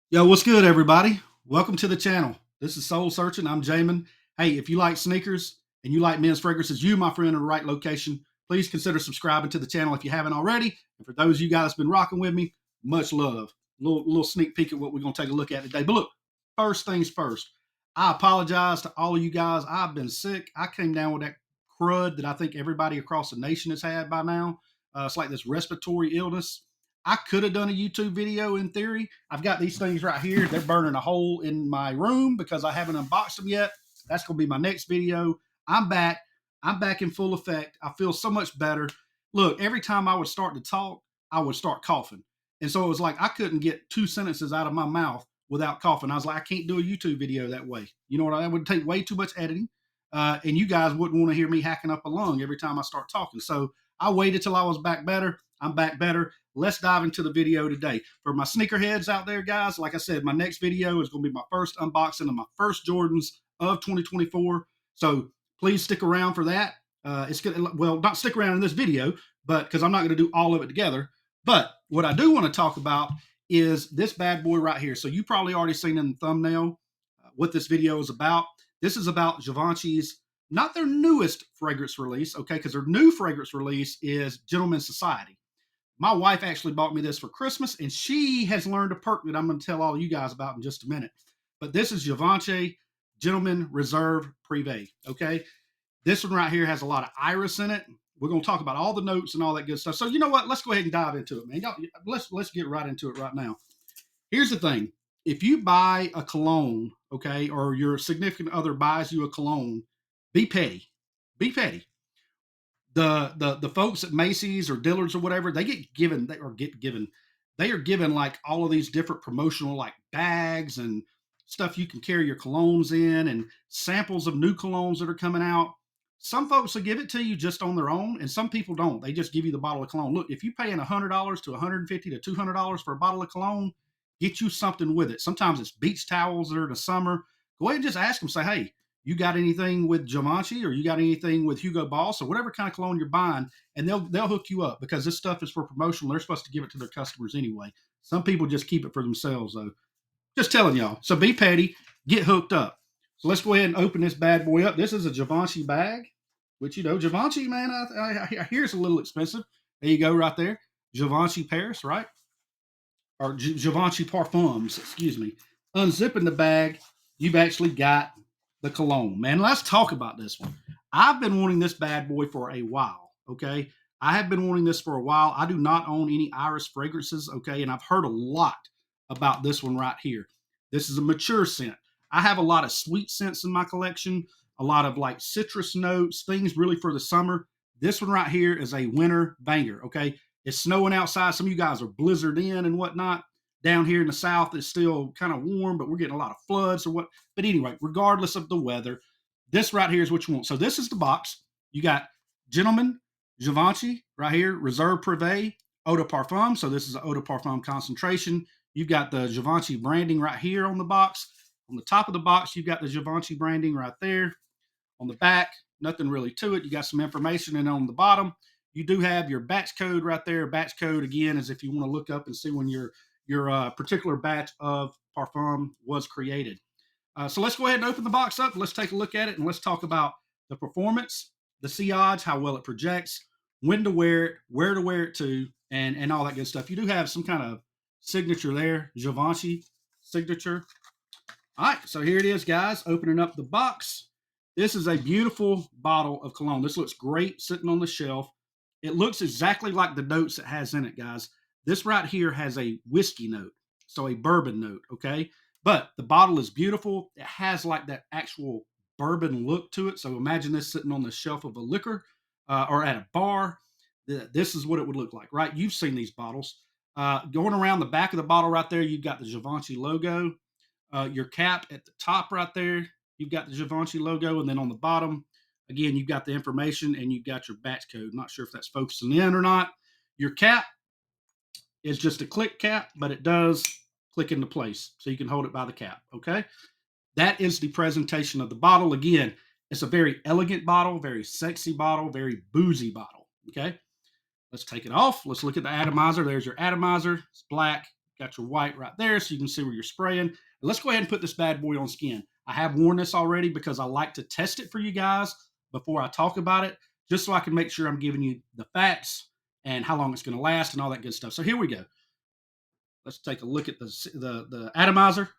Yo, what's good, everybody? Welcome to the channel. This is Soul Searching. I'm Jamon. Hey, if you like sneakers and you like men's fragrances, you, my friend, are in the right location. Please consider subscribing to the channel if you haven't already. And for those of you guys been rocking with me, much love. Little sneak peek at what we're going to take a look at today. But look, first things first, I apologize to all of you guys. I've been sick. I came down with that crud that I think everybody across the nation has had by now. It's like this respiratory illness. I could have done a YouTube video in theory. I've got these things right here. They're burning a hole in my room because I haven't unboxed them yet. That's going to be my next video. I'm back. I'm back in full effect. I feel so much better. Look, every time I would start to talk, I would start coughing. And so it was like I couldn't get two sentences out of my mouth without coughing. I was like, I can't do a YouTube video that way. You know what? That would take way too much editing. And you guys wouldn't want to hear me hacking up a lung every time I start talking. So I waited till I was back better. I'm back better. Let's dive into the video today. For my sneakerheads out there, guys, like I said, my next video is going to be my first unboxing of my first Jordans of 2024. So please stick around for that. It's gonna, well, not stick around in this video, but because I'm not going to do all of it together. But what I do want to talk about is this bad boy right here. So you probably already seen in the thumbnail what this video is about. This is about Givenchy's, not their newest fragrance release, okay, because their new fragrance release is Gentleman's Society. My wife actually bought me this for Christmas, and she has learned a perk that I'm going to tell all you guys about in just a minute. But this is Givenchy Gentleman Reserve Privé. Okay, this one right here has a lot of iris in it. We're going to talk about all the notes and all that good stuff. So you know what? Let's go ahead and dive into it, man. Let's get right into it right now. Here's the thing: if you buy a cologne, okay, or your significant other buys you a cologne, be petty. Be petty. The folks at Macy's or Dillard's or whatever, they are given like all of these different promotional like bags and stuff you can carry your colognes in and samples of new colognes that are coming out. Some folks will give it to you just on their own, and some people don't. They just give you the bottle of cologne. Look, if you're paying $100 to $150 to $200 for a bottle of cologne, get you something with it. Sometimes it's beach towels that are in the summer. Go ahead and just ask them, say, hey, you got anything with Givenchy or you got anything with Hugo Boss or whatever kind of cologne you're buying, and they'll hook you up because this stuff is for promotional. They're supposed to give it to their customers anyway. Some people just keep it for themselves though. Just telling y'all. So be petty, get hooked up. So let's go ahead and open this bad boy up. This is a Givenchy bag, which you know Givenchy, man, I hear it's a little expensive. There you go, right there, Givenchy Paris, right? Or Givenchy Parfums, excuse me. Unzipping the bag, you've actually got the cologne. Man, let's talk about this one. I've been wanting this bad boy for a while, okay? I have been wanting this for a while. I do not own any Iris fragrances, okay? And I've heard a lot about this one right here. This is a mature scent. I have a lot of sweet scents in my collection, a lot of like citrus notes, things really for the summer. This one right here is a winter banger, okay? It's snowing outside. Some of you guys are blizzard in and whatnot. Down here in the South, it's still kind of warm, but we're getting a lot of floods or what. But anyway, regardless of the weather, this right here is what you want. So this is the box. You got Gentleman, Givenchy right here, Reserve Privé, Eau de Parfum. So this is an Eau de Parfum concentration. You've got the Givenchy branding right here on the box. On the top of the box, you've got the Givenchy branding right there. On the back, nothing really to it. You got some information, and on the bottom, you do have your batch code right there. Batch code again is if you want to look up and see when your particular batch of parfum was created. So let's go ahead and open the box up. Let's take a look at it and let's talk about the performance, the sillage, how well it projects, when to wear it, where to wear it to, and all that good stuff. You do have some kind of signature there, Givenchy signature. All right, so here it is, guys. Opening up the box. This is a beautiful bottle of cologne. This looks great sitting on the shelf. It looks exactly like the notes it has in it, guys. This right here has a whiskey note, so a bourbon note, okay? But the bottle is beautiful. It has like that actual bourbon look to it. So imagine this sitting on the shelf of a liquor or at a bar. This is what it would look like, right? You've seen these bottles. Going around the back of the bottle right there, you've got the Givenchy logo. Your cap at the top right there, you've got the Givenchy logo. And then on the bottom, again, you've got the information and you've got your batch code. Not sure if that's focusing in or not. Your cap is just a click cap, but it does click into place. So you can hold it by the cap, okay? That is the presentation of the bottle. Again, it's a very elegant bottle, very sexy bottle, very boozy bottle, okay? Let's take it off. Let's look at the atomizer. There's your atomizer. It's black. Got your white right there so you can see where you're spraying. Let's go ahead and put this bad boy on skin. I have worn this already because I like to test it for you guys before I talk about it, just so I can make sure I'm giving you the facts and how long it's going to last and all that good stuff. So here we go. Let's take a look at the atomizer.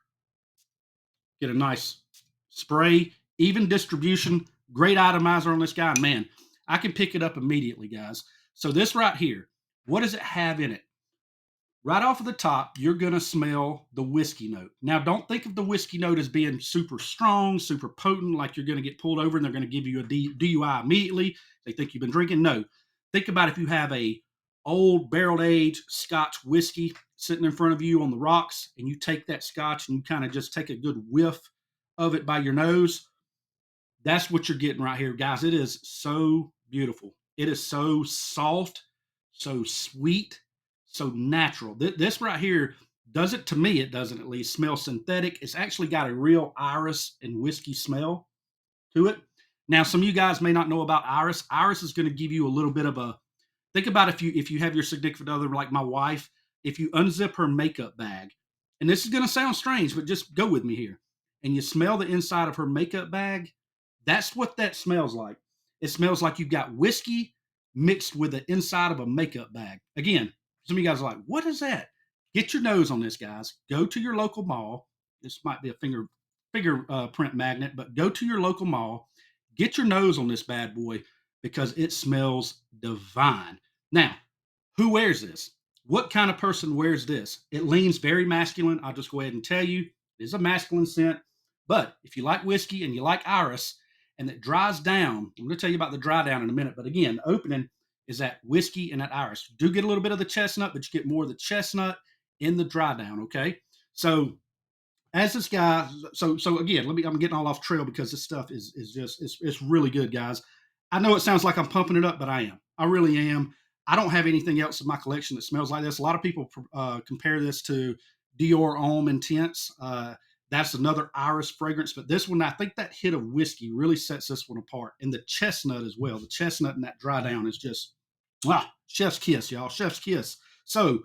Get a nice spray, even distribution, great atomizer on this guy. Man, I can pick it up immediately, guys. So this right here, what does it have in it? Right off of the top, you're going to smell the whiskey note. Now, don't think of the whiskey note as being super strong, super potent, like you're going to get pulled over and they're going to give you a DUI immediately. They think you've been drinking. No. Think about if you have a old barrel aged Scotch whiskey sitting in front of you on the rocks, and you take that Scotch and you kind of just take a good whiff of it by your nose. That's what you're getting right here, guys. It is so beautiful. It is so soft, so sweet, so natural. This right here doesn't, to me, it doesn't at least smell synthetic. It's actually got a real iris and whiskey smell to it. Now, some of you guys may not know about iris. Iris is going to give you a little bit of a, think about if you have your significant other like my wife, if you unzip her makeup bag, and this is going to sound strange, but just go with me here, and you smell the inside of her makeup bag, that's what that smells like. It smells like you've got whiskey mixed with the inside of a makeup bag. Again, some of you guys are like, what is that? Get your nose on this, guys. Go to your local mall. This might be a print magnet, but go to your local mall. Get your nose on this bad boy because it smells divine. Now, who wears this? What kind of person wears this? It leans very masculine. I'll just go ahead and tell you, it is a masculine scent. But if you like whiskey and you like iris and it dries down, I'm going to tell you about the dry down in a minute. But again, the opening is that whiskey and that iris. You do get a little bit of the chestnut, but you get more of the chestnut in the dry down. Okay. So as this guy, so again, I'm getting all off trail because this stuff is just it's really good, guys. I know it sounds like I'm pumping it up, but I am. I really am. I don't have anything else in my collection that smells like this. A lot of people compare this to Dior Homme Intense. That's another iris fragrance, but this one, I think that hit of whiskey really sets this one apart, and the chestnut as well. The chestnut and that dry down is just chef's kiss, y'all. Chef's kiss. So,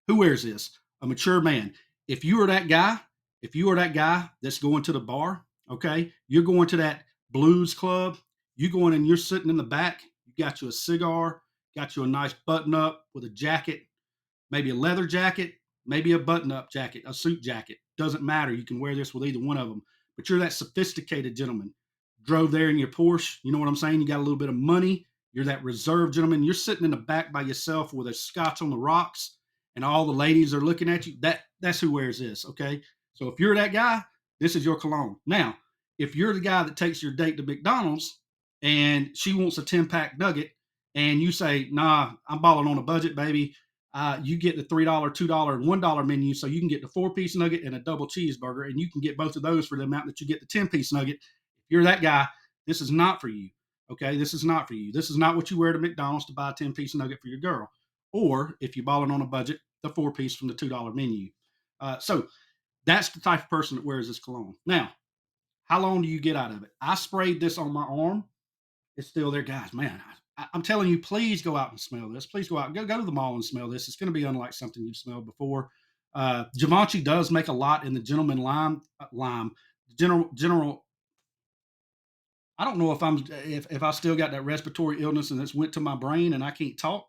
who wears this? A mature man. If you are that guy, if you are that guy that's going to the bar, okay, you're going to that blues club, you going and you're sitting in the back, you got you a cigar, got you a nice button up with a jacket, maybe a leather jacket, maybe a button up jacket, a suit jacket. Doesn't matter. You can wear this with either one of them. But you're that sophisticated gentleman. Drove there in your Porsche. You know what I'm saying? You got a little bit of money. You're that reserved gentleman. You're sitting in the back by yourself with a scotch on the rocks, and all the ladies are looking at you. That's who wears this. Okay. So if you're that guy, this is your cologne. Now, if you're the guy that takes your date to McDonald's and she wants a 10-pack nugget, and you say, nah, I'm balling on a budget, baby. You get the $3, $2, and $1 menu, so you can get the 4-piece nugget and a double cheeseburger, and you can get both of those for the amount that you get the 10-piece nugget. If you're that guy, this is not for you. Okay, this is not for you. This is not what you wear to McDonald's to buy a 10-piece nugget for your girl. Or if you're balling on a budget, the 4-piece from the $2 menu. So that's the type of person that wears this cologne. Now, how long do you get out of it? I sprayed this on my arm. It's still there, guys. Man, I'm telling you, please go out and smell this. Please go out, go to the mall and smell this. It's going to be unlike something you've smelled before. Givenchy does make a lot in the gentleman lime. General. I don't know if I still got that respiratory illness and it's went to my brain and I can't talk.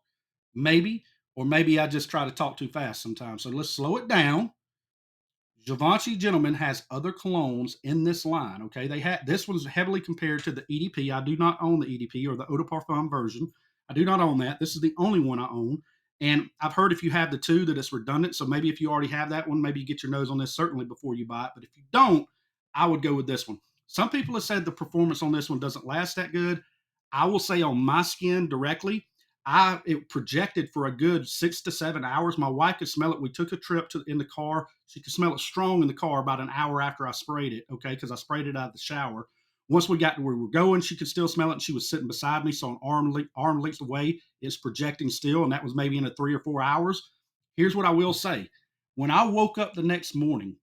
Maybe, or maybe I just try to talk too fast sometimes. So let's slow it down. Givenchy Gentleman has other colognes in this line. Okay, they had this one's heavily compared to the EDP. I do not own the EDP or the Eau de Parfum version. I do not own that. This is the only one I own. And I've heard if you have the two that it's redundant. So maybe if you already have that one, maybe you get your nose on this certainly before you buy it. But if you don't, I would go with this one. Some people have said the performance on this one doesn't last that good. I will say on my skin directly, it projected for a good 6 to 7 hours. My wife could smell it. We took a trip in the car. She could smell it strong in the car about an hour after I sprayed it. Okay, because I sprayed it out of the shower. Once we got to where we were going, she could still smell it. And she was sitting beside me, so an arm length away, it's projecting still, and that was maybe in a 3 or 4 hours. Here's what I will say: when I woke up the next morning,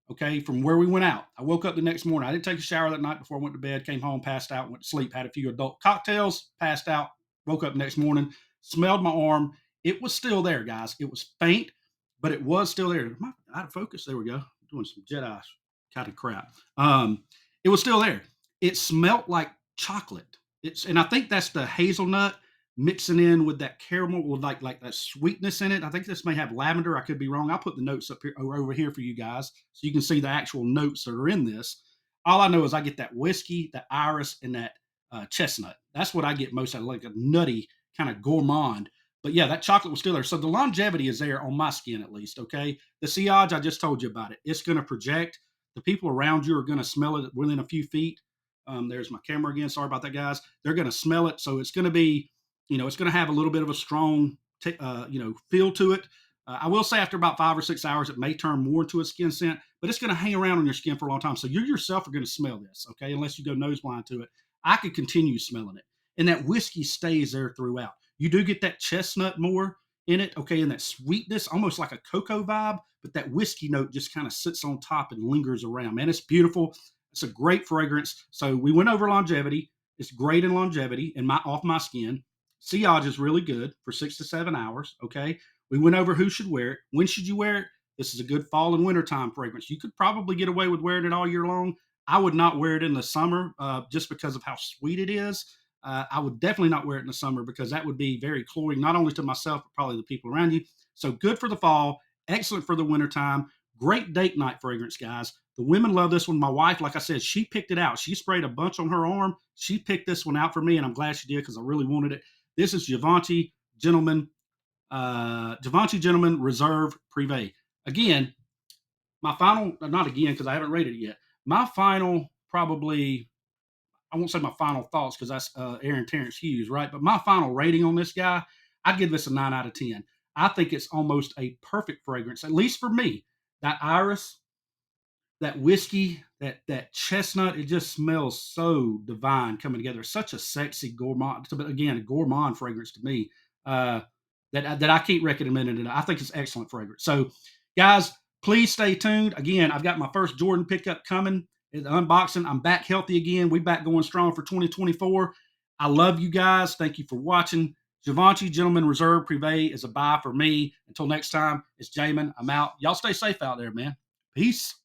okay, from where we went out, I woke up the next morning. I didn't take a shower that night before I went to bed. Came home, passed out, went to sleep, had a few adult cocktails, passed out. Woke up next morning, smelled my arm. It was still there, guys. It was faint. but it was still there. Am I out of focus? There we go. Doing some Jedi kind of crap. It was still there. It smelt like chocolate. And I think that's the hazelnut mixing in with that caramel with like that sweetness in it. I think this may have lavender. I could be wrong. I'll put the notes up here over here for you guys so you can see the actual notes that are in this. All I know is I get that whiskey, that iris, and that chestnut. That's what I get most out of, like a nutty kind of gourmand. But yeah, that chocolate was still there. So the longevity is there on my skin at least. Okay. The sillage, I just told you about it. It's going to project. The people around you are going to smell it within a few feet. There's my camera again. Sorry about that, guys. They're going to smell it. So it's going to be, it's going to have a little bit of a strong, feel to it. I will say after about 5 or 6 hours, it may turn more into a skin scent, but it's going to hang around on your skin for a long time. So you yourself are going to smell this, okay? Unless you go nose blind to it. I could continue smelling it. And that whiskey stays there throughout. You do get that chestnut more in it, okay, and that sweetness, almost like a cocoa vibe, but that whiskey note just kind of sits on top and lingers around. Man, it's beautiful. It's a great fragrance. So we went over longevity. It's great in longevity and off my skin. Sillage is really good for 6 to 7 hours. Okay. We went over who should wear it. When should you wear it? This is a good fall and wintertime fragrance. You could probably get away with wearing it all year long. I would not wear it in the summer just because of how sweet it is. I would definitely not wear it in the summer because that would be very cloying, not only to myself, but probably the people around you. So good for the fall, excellent for the wintertime. Great date night fragrance, guys. The women love this one. My wife, like I said, she picked it out. She sprayed a bunch on her arm. She picked this one out for me, and I'm glad she did because I really wanted it. This is Givenchy Gentleman Reserve Privé. Again, my final, not again because I haven't rated it yet. My final, probably, I won't say my final thoughts because that's Aaron Terrence Hughes, right? But my final rating on this guy, I'd give this a 9 out of 10. I think it's almost a perfect fragrance, at least for me. That iris, that whiskey, that chestnut, it just smells so divine coming together. Such a sexy gourmand, but again, a gourmand fragrance to me. That I keep recommending it. I think it's excellent fragrance. So, guys, please stay tuned. Again, I've got my first Jordan pickup coming. The unboxing. I'm back healthy again. We back going strong for 2024. I love you guys. Thank you for watching. Givenchy Gentleman Reserve Privé is a buy for me. Until next time, it's Jamon. I'm out. Y'all stay safe out there, man. Peace.